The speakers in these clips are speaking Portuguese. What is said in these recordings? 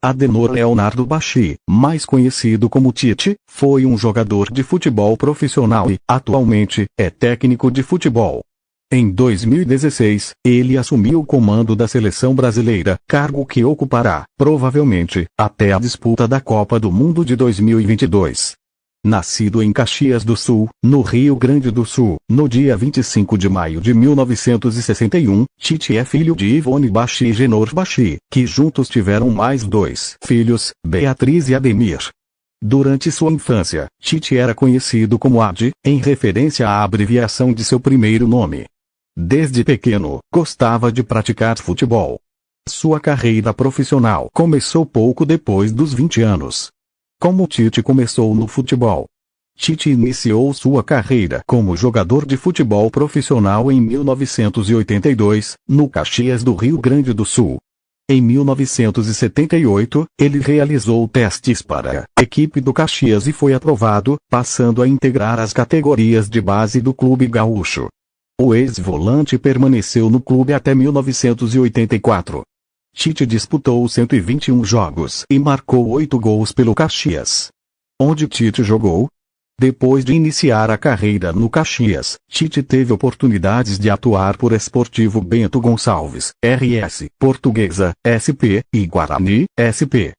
Adenor Leonardo Bacci, mais conhecido como Tite, foi um jogador de futebol profissional e, atualmente, é técnico de futebol. Em 2016, ele assumiu o comando da seleção brasileira, cargo que ocupará, provavelmente, até a disputa da Copa do Mundo de 2022. Nascido em Caxias do Sul, no Rio Grande do Sul, no dia 25 de maio de 1961, Tite é filho de Ivone Bacci e Genor Bacci, que juntos tiveram mais 2 filhos, Beatriz e Ademir. Durante sua infância, Tite era conhecido como Adi, em referência à abreviação de seu primeiro nome. Desde pequeno, gostava de praticar futebol. Sua carreira profissional começou pouco depois dos 20 anos. Como Tite começou no futebol? Tite iniciou sua carreira como jogador de futebol profissional em 1982, no Caxias do Rio Grande do Sul. Em 1978, ele realizou testes para a equipe do Caxias e foi aprovado, passando a integrar as categorias de base do clube gaúcho. O ex-volante permaneceu no clube até 1984. Tite disputou 121 jogos e marcou 8 gols pelo Caxias. Onde Tite jogou? Depois de iniciar a carreira no Caxias, Tite teve oportunidades de atuar por Esportivo Bento Gonçalves, RS, Portuguesa, SP, e Guarani, SP.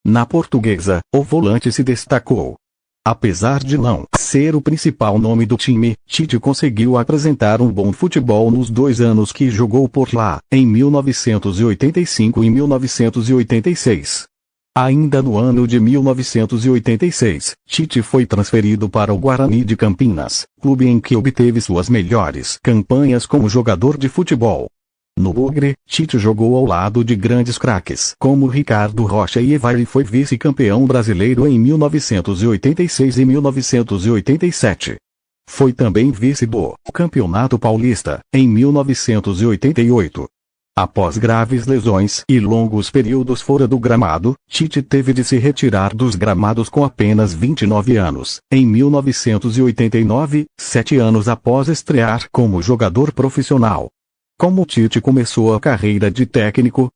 Na Portuguesa, o volante se destacou. Apesar de não ser o principal nome do time, Tite conseguiu apresentar um bom futebol nos 2 anos que jogou por lá, em 1985 e 1986. Ainda no ano de 1986, Tite foi transferido para o Guarani de Campinas, clube em que obteve suas melhores campanhas como jogador de futebol. No Bugre, Tite jogou ao lado de grandes craques como Ricardo Rocha e Evair e foi vice-campeão brasileiro em 1986 e 1987. Foi também vice do Campeonato Paulista, em 1988. Após graves lesões e longos períodos fora do gramado, Tite teve de se retirar dos gramados com apenas 29 anos, em 1989, 7 anos após estrear como jogador profissional. Como Tite começou a carreira de técnico?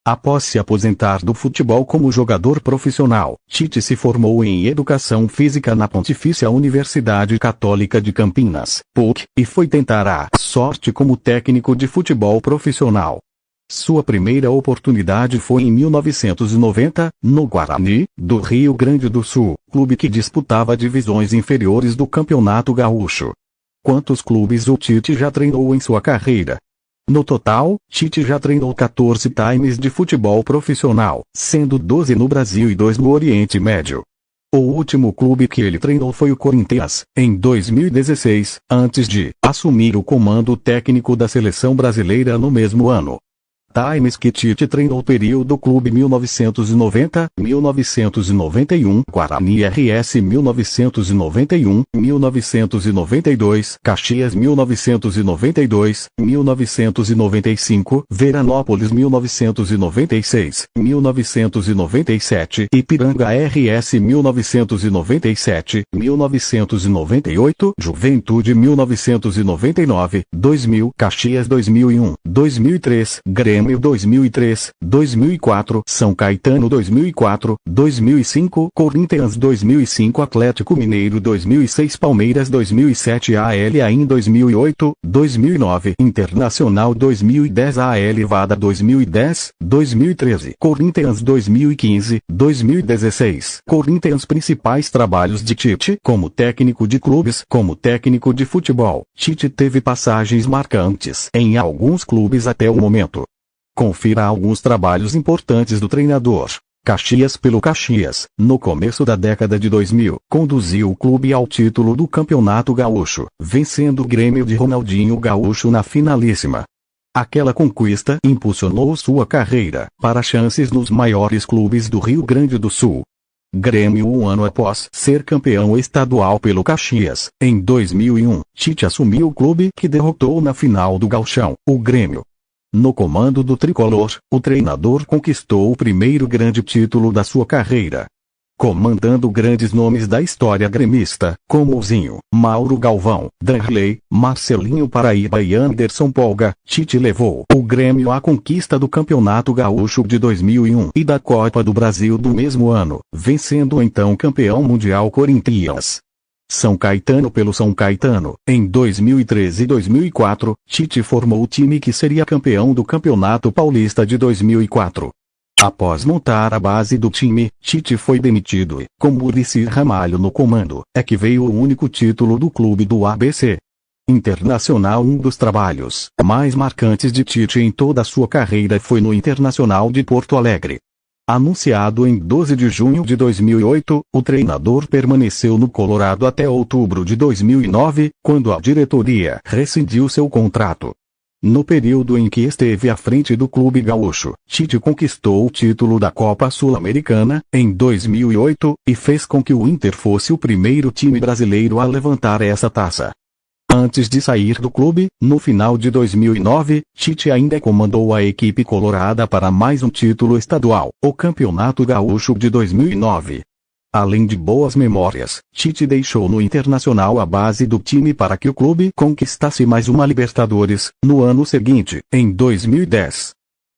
Após se aposentar do futebol como jogador profissional, Tite se formou em Educação Física na Pontifícia Universidade Católica de Campinas, PUC, e foi tentar a sorte como técnico de futebol profissional. Sua primeira oportunidade foi em 1990, no Guarani, do Rio Grande do Sul, clube que disputava divisões inferiores do Campeonato Gaúcho. Quantos clubes o Tite já treinou em sua carreira? No total, Tite já treinou 14 times de futebol profissional, sendo 12 no Brasil e 2 no Oriente Médio. O último clube que ele treinou foi o Corinthians, em 2016, antes de assumir o comando técnico da seleção brasileira no mesmo ano. Times que Tite treinou período Clube 1990, 1991, Guarani RS 1991, 1992, Caxias 1992, 1995, Veranópolis 1996, 1997, Ipiranga RS 1997, 1998, Juventude 1999, 2000, Caxias 2001, 2003, Grêmio 2003, 2004, São Caetano 2004, 2005, Corinthians 2005, Atlético Mineiro 2006, Palmeiras 2007, AL AIM 2008, 2009, Internacional 2010, AL Vada 2010, 2013, Corinthians 2015, 2016, Corinthians. Principais trabalhos de Tite como técnico de clubes. Como técnico de futebol, Tite teve passagens marcantes em alguns clubes até o momento. Confira alguns trabalhos importantes do treinador. Caxias. Pelo Caxias, no começo da década de 2000, conduziu o clube ao título do Campeonato Gaúcho, vencendo o Grêmio de Ronaldinho Gaúcho na finalíssima. Aquela conquista impulsionou sua carreira para chances nos maiores clubes do Rio Grande do Sul. Grêmio. Um ano após ser campeão estadual pelo Caxias, em 2001, Tite assumiu o clube que derrotou na final do Gauchão, o Grêmio. No comando do tricolor, o treinador conquistou o primeiro grande título da sua carreira. comandando grandes nomes da história gremista, como Zinho, Mauro Galvão, Danley, Marcelinho Paraíba e Anderson Polga. Tite levou o Grêmio à conquista do Campeonato Gaúcho de 2001 e da Copa do Brasil do mesmo ano, vencendo o então campeão mundial Corinthians. São Caetano pelo São Caetano. Em 2013 e 2004, Tite formou o time que seria campeão do Campeonato Paulista de 2004. Após montar a base do time, Tite foi demitido e, com Muricy Ramalho no comando, é que veio o único título do clube do ABC Internacional. Um dos trabalhos mais marcantes de Tite em toda a sua carreira foi no Internacional de Porto Alegre. Anunciado em 12 de junho de 2008, o treinador permaneceu no Colorado até outubro de 2009, quando a diretoria rescindiu seu contrato. No período em que esteve à frente do clube gaúcho, Tite conquistou o título da Copa Sul-Americana, em 2008, e fez com que o Inter fosse o primeiro time brasileiro a levantar essa taça. Antes de sair do clube, no final de 2009, Tite ainda comandou a equipe colorada para mais um título estadual, o Campeonato Gaúcho de 2009. Além de boas memórias, Tite deixou no Internacional a base do time para que o clube conquistasse mais uma Libertadores, no ano seguinte, em 2010.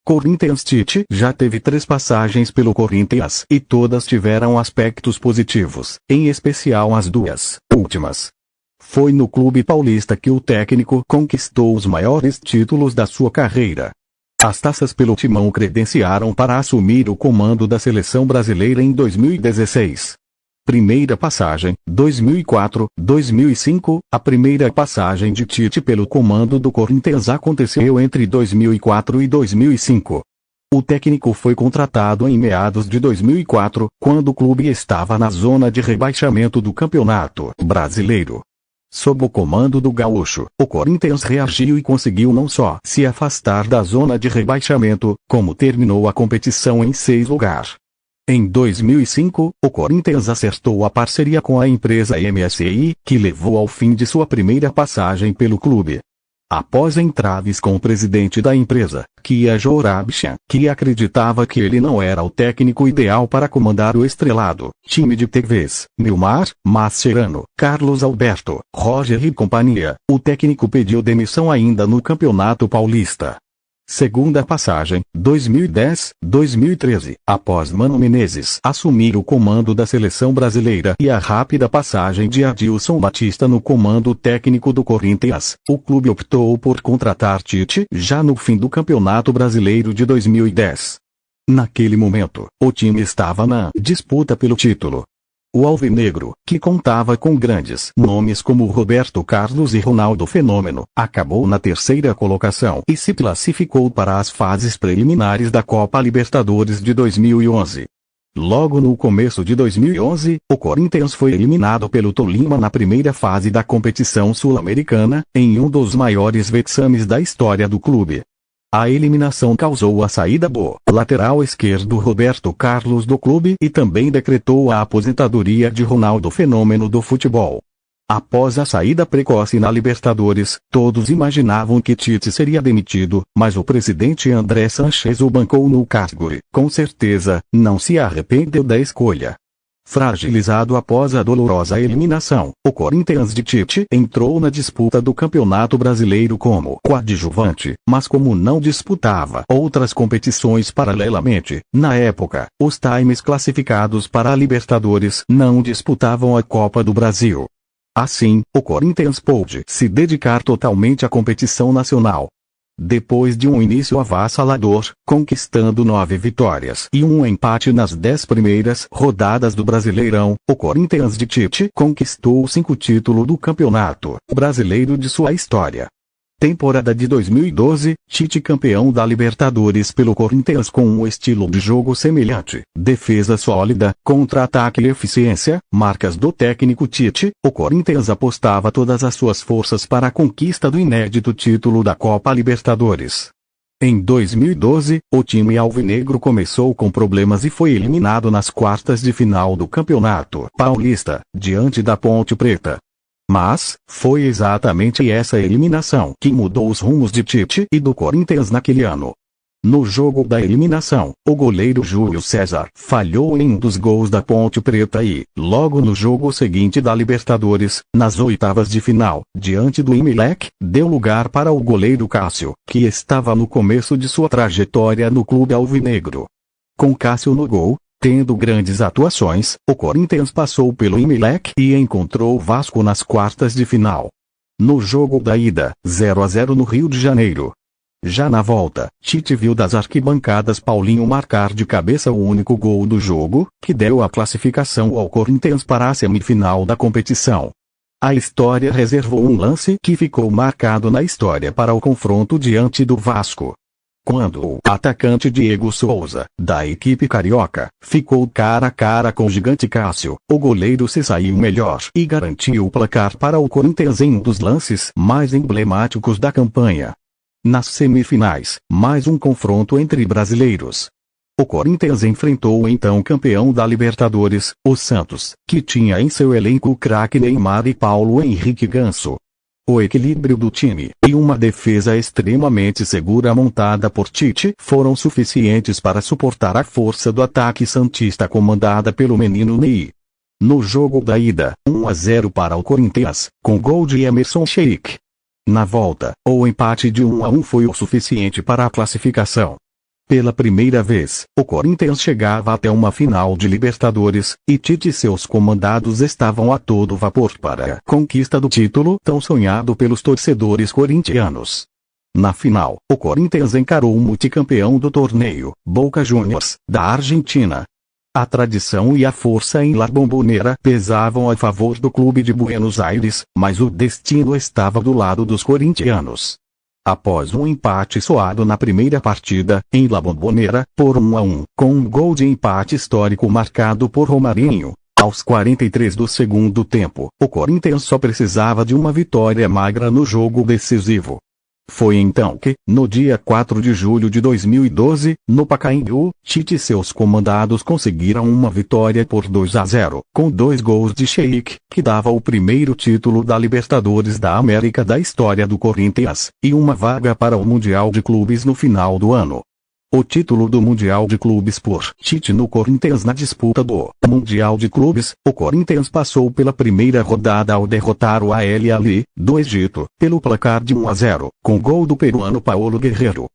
Corinthians. Tite já teve 3 passagens pelo Corinthians e todas tiveram aspectos positivos, em especial as 2 últimas. Foi no clube paulista que o técnico conquistou os maiores títulos da sua carreira. As taças pelo Timão credenciaram para assumir o comando da seleção brasileira em 2016. Primeira passagem, 2004, 2005. A primeira passagem de Tite pelo comando do Corinthians aconteceu entre 2004 e 2005. O técnico foi contratado em meados de 2004, quando o clube estava na zona de rebaixamento do Campeonato Brasileiro. Sob o comando do Gaúcho, o Corinthians reagiu e conseguiu não só se afastar da zona de rebaixamento, como terminou a competição em 6º lugar. Em 2005, o Corinthians acertou a parceria com a empresa MSI, que levou ao fim de sua primeira passagem pelo clube. Após entraves com o presidente da empresa, Kia Joorabchian, que acreditava que ele não era o técnico ideal para comandar o estrelado time de TVs, Nilmar Mascherano, Carlos Alberto, Roger e companhia, o técnico pediu demissão ainda no Campeonato Paulista. Segunda passagem, 2010-2013, após Mano Menezes assumir o comando da seleção brasileira e a rápida passagem de Adilson Batista no comando técnico do Corinthians, o clube optou por contratar Tite já no fim do Campeonato Brasileiro de 2010. Naquele momento, o time estava na disputa pelo título. O alvinegro, que contava com grandes nomes como Roberto Carlos e Ronaldo Fenômeno, acabou na 3ª colocação e se classificou para as fases preliminares da Copa Libertadores de 2011. Logo no começo de 2011, o Corinthians foi eliminado pelo Tolima na primeira fase da competição sul-americana, em um dos maiores vexames da história do clube. A eliminação causou a saída do lateral esquerdo Roberto Carlos do clube e também decretou a aposentadoria de Ronaldo Fenômeno do futebol. Após a saída precoce na Libertadores, todos imaginavam que Tite seria demitido, mas o presidente André Sanches o bancou no cargo e, com certeza, não se arrependeu da escolha. Fragilizado após a dolorosa eliminação, o Corinthians de Tite entrou na disputa do Campeonato Brasileiro como coadjuvante, mas como não disputava outras competições paralelamente, na época, os times classificados para a Libertadores não disputavam a Copa do Brasil. Assim, o Corinthians pôde se dedicar totalmente à competição nacional. Depois de um início avassalador, conquistando 9 vitórias e um empate nas 10 primeiras rodadas do Brasileirão, o Corinthians de Tite conquistou o 5º título do Campeonato Brasileiro de sua história. Temporada de 2012, Tite campeão da Libertadores pelo Corinthians com um estilo de jogo semelhante, defesa sólida, contra-ataque e eficiência, marcas do técnico Tite. O Corinthians apostava todas as suas forças para a conquista do inédito título da Copa Libertadores. Em 2012, o time alvinegro começou com problemas e foi eliminado nas quartas de final do Campeonato Paulista, diante da Ponte Preta. Mas, foi exatamente essa eliminação que mudou os rumos de Tite e do Corinthians naquele ano. No jogo da eliminação, o goleiro Júlio César falhou em um dos gols da Ponte Preta e, logo no jogo seguinte da Libertadores, nas oitavas de final, diante do Emelec, deu lugar para o goleiro Cássio, que estava no começo de sua trajetória no clube alvinegro. Com Cássio no gol, tendo grandes atuações, o Corinthians passou pelo Emelec e encontrou o Vasco nas quartas de final. No jogo da ida, 0-0 no Rio de Janeiro. Já na volta, Tite viu das arquibancadas Paulinho marcar de cabeça o único gol do jogo, que deu a classificação ao Corinthians para a semifinal da competição. A história reservou um lance que ficou marcado na história para o confronto diante do Vasco. Quando o atacante Diego Souza, da equipe carioca, ficou cara a cara com o gigante Cássio, o goleiro se saiu melhor e garantiu o placar para o Corinthians em um dos lances mais emblemáticos da campanha. Nas semifinais, mais um confronto entre brasileiros. O Corinthians enfrentou o então campeão da Libertadores, o Santos, que tinha em seu elenco o craque Neymar e Paulo Henrique Ganso. O equilíbrio do time e uma defesa extremamente segura montada por Tite foram suficientes para suportar a força do ataque santista comandada pelo menino Ney. No jogo da ida, 1-0 para o Corinthians, com gol de Emerson Sheik. Na volta, o empate de 1-1 foi o suficiente para a classificação. Pela primeira vez, o Corinthians chegava até uma final de Libertadores, e Tite e seus comandados estavam a todo vapor para a conquista do título tão sonhado pelos torcedores corintianos. Na final, o Corinthians encarou o multicampeão do torneio, Boca Juniors, da Argentina. A tradição e a força em La Bombonera pesavam a favor do clube de Buenos Aires, mas o destino estava do lado dos corintianos. Após um empate soado na primeira partida, em La Bombonera, por 1-1, com um gol de empate histórico marcado por Romarinho, aos 43 do segundo tempo, o Corinthians só precisava de uma vitória magra no jogo decisivo. Foi então que, no dia 4 de julho de 2012, no Pacaembu, Tite e seus comandados conseguiram uma vitória por 2-0, com 2 gols de Sheik, que dava o primeiro título da Libertadores da América da história do Corinthians, e uma vaga para o Mundial de Clubes no final do ano. O título do Mundial de Clubes por Tite no Corinthians. Na disputa do Mundial de Clubes, o Corinthians passou pela primeira rodada ao derrotar o Al Ahly, do Egito, pelo placar de 1-0, com gol do peruano Paulo Guerreiro.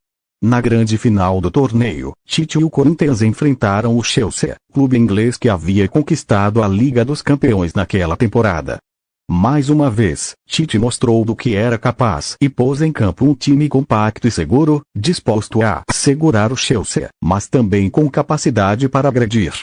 Na grande final do torneio, Tite e o Corinthians enfrentaram o Chelsea, clube inglês que havia conquistado a Liga dos Campeões naquela temporada. Mais uma vez, Tite mostrou do que era capaz e pôs em campo um time compacto e seguro, disposto a segurar o Chelsea, mas também com capacidade para agredir.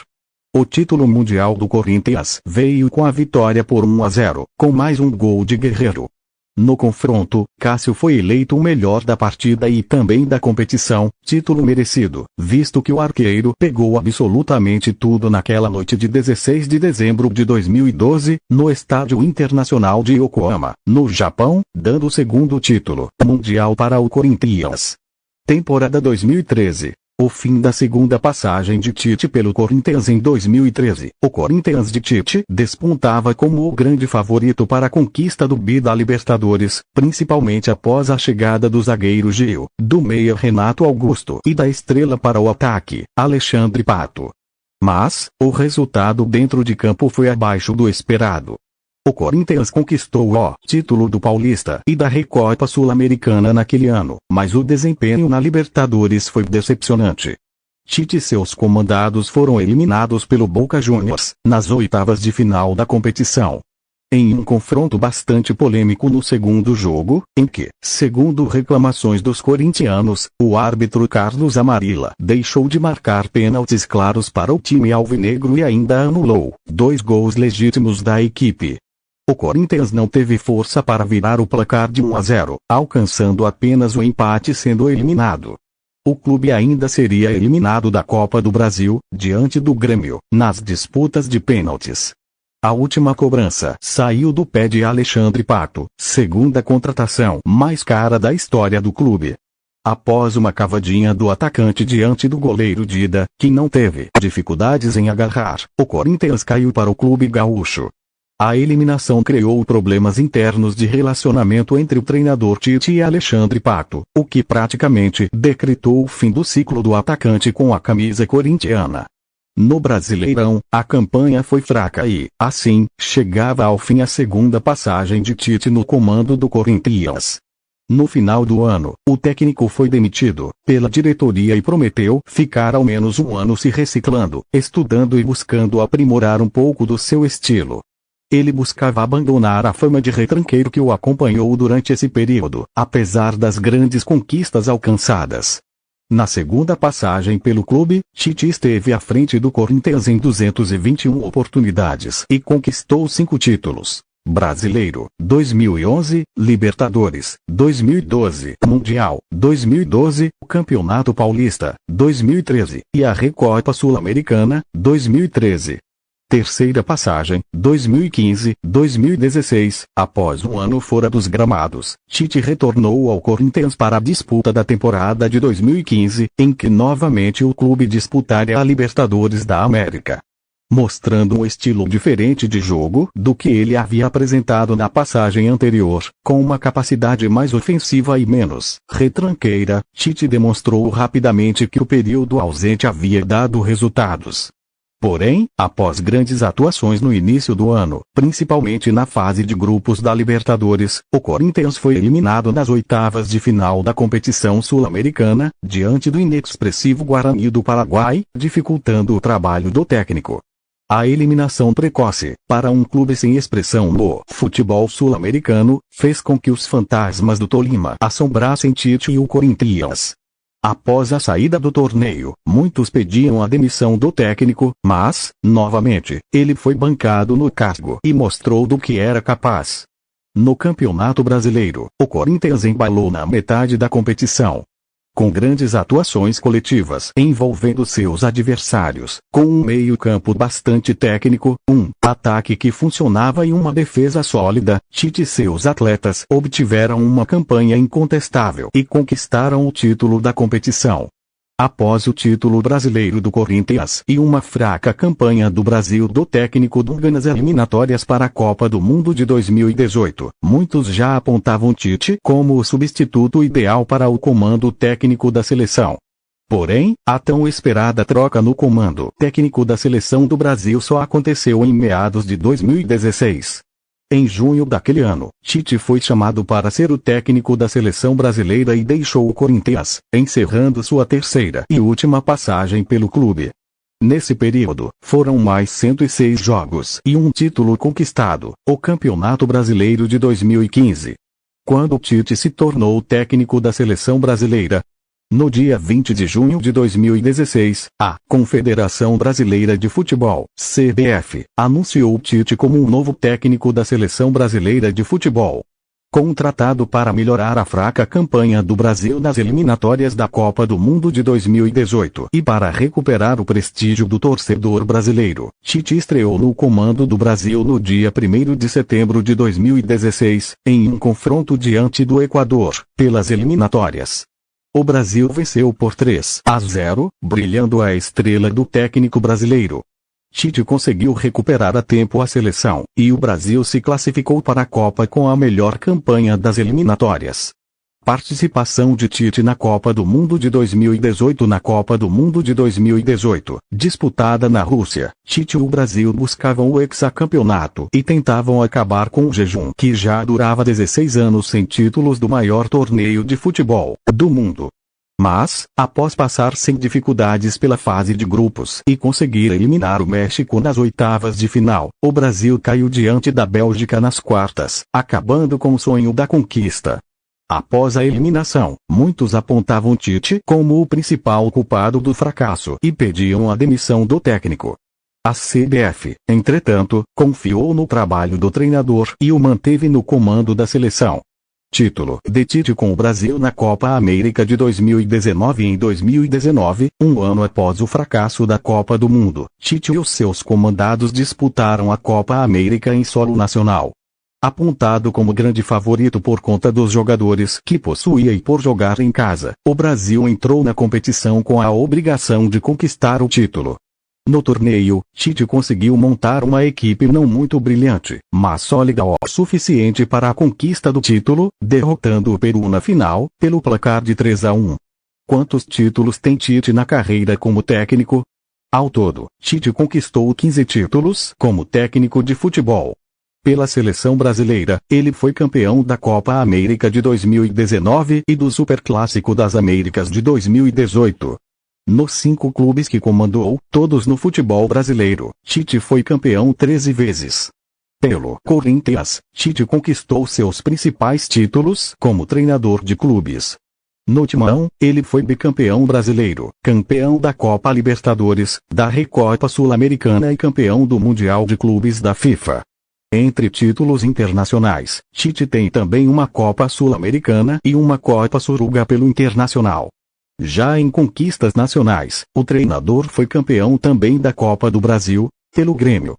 O título mundial do Corinthians veio com a vitória por 1-0, com mais um gol de Guerreiro. No confronto, Cássio foi eleito o melhor da partida e também da competição, título merecido, visto que o arqueiro pegou absolutamente tudo naquela noite de 16 de dezembro de 2012, no Estádio Internacional de Yokohama, no Japão, dando o segundo título mundial para o Corinthians. Temporada 2013. O fim da segunda passagem de Tite pelo Corinthians em 2013. O Corinthians de Tite despontava como o grande favorito para a conquista do bi da Libertadores, principalmente após a chegada do zagueiro Gil, do meia Renato Augusto e da estrela para o ataque, Alexandre Pato. Mas, o resultado dentro de campo foi abaixo do esperado. O Corinthians conquistou o título do Paulista e da Recopa Sul-Americana naquele ano, mas o desempenho na Libertadores foi decepcionante. Tite e seus comandados foram eliminados pelo Boca Juniors, nas oitavas de final da competição. Em um confronto bastante polêmico no segundo jogo, em que, segundo reclamações dos corintianos, o árbitro Carlos Amarilla deixou de marcar pênaltis claros para o time alvinegro e ainda anulou 2 gols legítimos da equipe. O Corinthians não teve força para virar o placar de 1-0, alcançando apenas o empate sendo eliminado. O clube ainda seria eliminado da Copa do Brasil, diante do Grêmio, nas disputas de pênaltis. A última cobrança saiu do pé de Alexandre Pato, segunda contratação mais cara da história do clube. Após uma cavadinha do atacante diante do goleiro Dida, que não teve dificuldades em agarrar, o Corinthians caiu para o clube gaúcho. A eliminação criou problemas internos de relacionamento entre o treinador Tite e Alexandre Pato, o que praticamente decretou o fim do ciclo do atacante com a camisa corintiana. No Brasileirão, a campanha foi fraca e, assim, chegava ao fim a segunda passagem de Tite no comando do Corinthians. No final do ano, o técnico foi demitido pela diretoria e prometeu ficar ao menos um ano se reciclando, estudando e buscando aprimorar um pouco do seu estilo. Ele buscava abandonar a fama de retranqueiro que o acompanhou durante esse período, apesar das grandes conquistas alcançadas. Na segunda passagem pelo clube, Tite esteve à frente do Corinthians em 221 oportunidades e conquistou 5 títulos: Brasileiro, 2011, Libertadores, 2012, Mundial, 2012, Campeonato Paulista, 2013, e a Recopa Sul-Americana, 2013. Terceira passagem, 2015-2016, após um ano fora dos gramados, Tite retornou ao Corinthians para a disputa da temporada de 2015, em que novamente o clube disputaria a Libertadores da América. Mostrando um estilo diferente de jogo do que ele havia apresentado na passagem anterior, com uma capacidade mais ofensiva e menos retranqueira, Tite demonstrou rapidamente que o período ausente havia dado resultados. Porém, após grandes atuações no início do ano, principalmente na fase de grupos da Libertadores, o Corinthians foi eliminado nas oitavas de final da competição sul-americana, diante do inexpressivo Guarani do Paraguai, dificultando o trabalho do técnico. A eliminação precoce, para um clube sem expressão no futebol sul-americano, fez com que os fantasmas do Tolima assombrassem Tite e o Corinthians. Após a saída do torneio, muitos pediam a demissão do técnico, mas, novamente, ele foi bancado no cargo e mostrou do que era capaz. No Campeonato Brasileiro, o Corinthians embalou na metade da competição, com grandes atuações coletivas envolvendo seus adversários, com um meio-campo bastante técnico, um ataque que funcionava e uma defesa sólida. Tite e seus atletas obtiveram uma campanha incontestável e conquistaram o título da competição. Após o título brasileiro do Corinthians e uma fraca campanha do Brasil do técnico Dunga nas eliminatórias para a Copa do Mundo de 2018, muitos já apontavam Tite como o substituto ideal para o comando técnico da seleção. Porém, a tão esperada troca no comando técnico da seleção do Brasil só aconteceu em meados de 2016. Em junho daquele ano, Tite foi chamado para ser o técnico da seleção brasileira e deixou o Corinthians, encerrando sua terceira e última passagem pelo clube. Nesse período, foram mais 106 jogos e um título conquistado, o Campeonato Brasileiro de 2015. Quando Tite se tornou técnico da seleção brasileira, no dia 20 de junho de 2016, a Confederação Brasileira de Futebol, CBF, anunciou Tite como um novo técnico da Seleção Brasileira de Futebol. Contratado para melhorar a fraca campanha do Brasil nas eliminatórias da Copa do Mundo de 2018 e para recuperar o prestígio do torcedor brasileiro, Tite estreou no comando do Brasil no dia 1º de setembro de 2016, em um confronto diante do Equador, pelas eliminatórias. O Brasil venceu por 3-0, brilhando a estrela do técnico brasileiro. Tite conseguiu recuperar a tempo a seleção, e o Brasil se classificou para a Copa com a melhor campanha das eliminatórias. Participação de Tite na Copa do Mundo de 2018. Na Copa do Mundo de 2018, disputada na Rússia, Tite e o Brasil buscavam o hexacampeonato e tentavam acabar com o jejum que já durava 16 anos sem títulos do maior torneio de futebol do mundo. Mas, após passar sem dificuldades pela fase de grupos e conseguir eliminar o México nas oitavas de final, o Brasil caiu diante da Bélgica nas quartas, acabando com o sonho da conquista. Após a eliminação, muitos apontavam Tite como o principal culpado do fracasso e pediam a demissão do técnico. A CBF, entretanto, confiou no trabalho do treinador e o manteve no comando da seleção. Título de Tite com o Brasil na Copa América de 2019. Em 2019, um ano após o fracasso da Copa do Mundo, Tite e os seus comandados disputaram a Copa América em solo nacional. Apontado como grande favorito por conta dos jogadores que possuía e por jogar em casa, o Brasil entrou na competição com a obrigação de conquistar o título. No torneio, Tite conseguiu montar uma equipe não muito brilhante, mas sólida o suficiente para a conquista do título, derrotando o Peru na final, pelo placar de 3-1. Quantos títulos tem Tite na carreira como técnico? Ao todo, Tite conquistou 15 títulos como técnico de futebol. Pela seleção brasileira, ele foi campeão da Copa América de 2019 e do Superclássico das Américas de 2018. Nos 5 clubes que comandou, todos no futebol brasileiro, Tite foi campeão 13 vezes. Pelo Corinthians, Tite conquistou seus principais títulos como treinador de clubes. No Timão, ele foi bicampeão brasileiro, campeão da Copa Libertadores, da Recopa Sul-Americana e campeão do Mundial de Clubes da FIFA. Entre títulos internacionais, Tite tem também uma Copa Sul-Americana e uma Copa Suruga pelo Internacional. Já em conquistas nacionais, o treinador foi campeão também da Copa do Brasil, pelo Grêmio.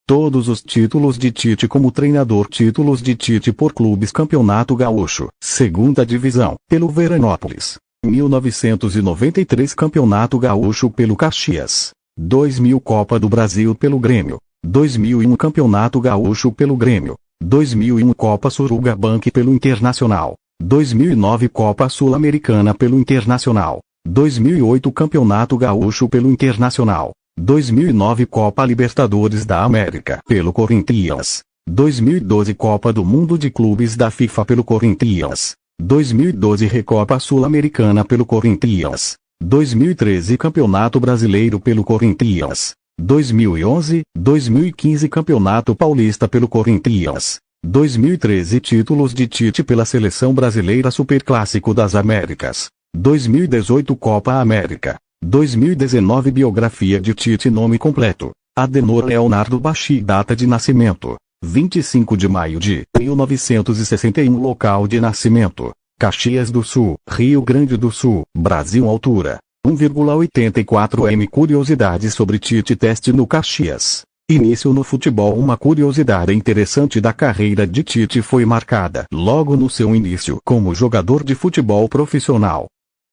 Todos os títulos de Tite como treinador, títulos de Tite por clubes: Campeonato Gaúcho, Segunda Divisão, pelo Veranópolis. 1993 Campeonato Gaúcho pelo Caxias. 2000 Copa do Brasil pelo Grêmio. 2001 Campeonato Gaúcho pelo Grêmio. 2001 Copa Suruga Bank pelo Internacional. 2009 Copa Sul-Americana pelo Internacional. 2008 Campeonato Gaúcho pelo Internacional. 2009 Copa Libertadores da América pelo Corinthians. 2012 Copa do Mundo de Clubes da FIFA pelo Corinthians. 2012 Recopa Sul-Americana pelo Corinthians. 2013 Campeonato Brasileiro pelo Corinthians. 2011, 2015 Campeonato Paulista pelo Corinthians. 2013 Títulos de Tite pela Seleção Brasileira, Superclássico das Américas. 2018 Copa América. 2019 Biografia de Tite. Nome completo: Adenor Leonardo Bacci. Data de nascimento: 25 de maio de 1961. Local de nascimento: Caxias do Sul, Rio Grande do Sul, Brasil. Altura: 1,84 m. Curiosidades sobre Tite. Teste no Caxias. Início no futebol. Uma curiosidade interessante da carreira de Tite foi marcada logo no seu início como jogador de futebol profissional.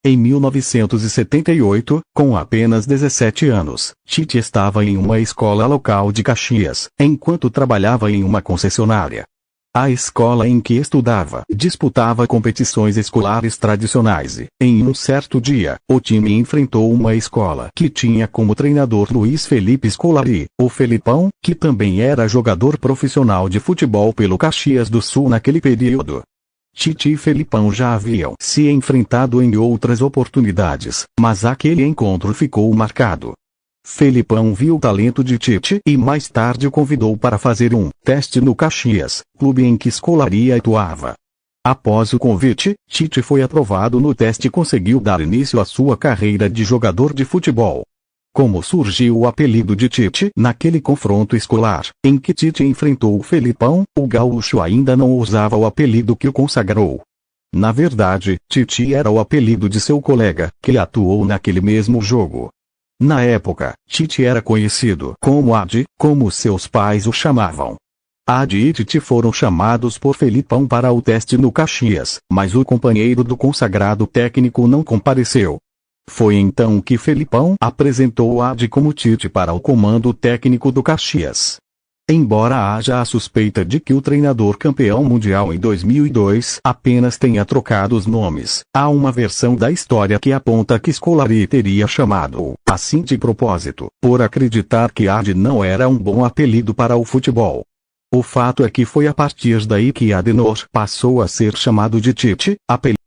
Em 1978, com apenas 17 anos, Tite estava em uma escola local de Caxias, enquanto trabalhava em uma concessionária. A escola em que estudava disputava competições escolares tradicionais e, em um certo dia, o time enfrentou uma escola que tinha como treinador Luiz Felipe Scolari, o Felipão, que também era jogador profissional de futebol pelo Caxias do Sul naquele período. Tite e Felipão já haviam se enfrentado em outras oportunidades, mas aquele encontro ficou marcado. Felipão viu o talento de Tite e mais tarde o convidou para fazer um teste no Caxias, clube em que Scolari atuava. Após o convite, Tite foi aprovado no teste e conseguiu dar início à sua carreira de jogador de futebol. Como surgiu o apelido de Tite? Naquele confronto escolar, em que Tite enfrentou o Felipão, o gaúcho ainda não usava o apelido que o consagrou. Na verdade, Tite era o apelido de seu colega, que atuou naquele mesmo jogo. Na época, Tite era conhecido como Adi, como seus pais o chamavam. Adi e Tite foram chamados por Felipão para o teste no Caxias, mas o companheiro do consagrado técnico não compareceu. Foi então que Felipão apresentou Adi como Tite para o comando técnico do Caxias. Embora haja a suspeita de que o treinador campeão mundial em 2002 apenas tenha trocado os nomes, há uma versão da história que aponta que Scolari teria chamado assim de propósito, por acreditar que Adi não era um bom apelido para o futebol. O fato é que foi a partir daí que Adenor passou a ser chamado de Tite, apelido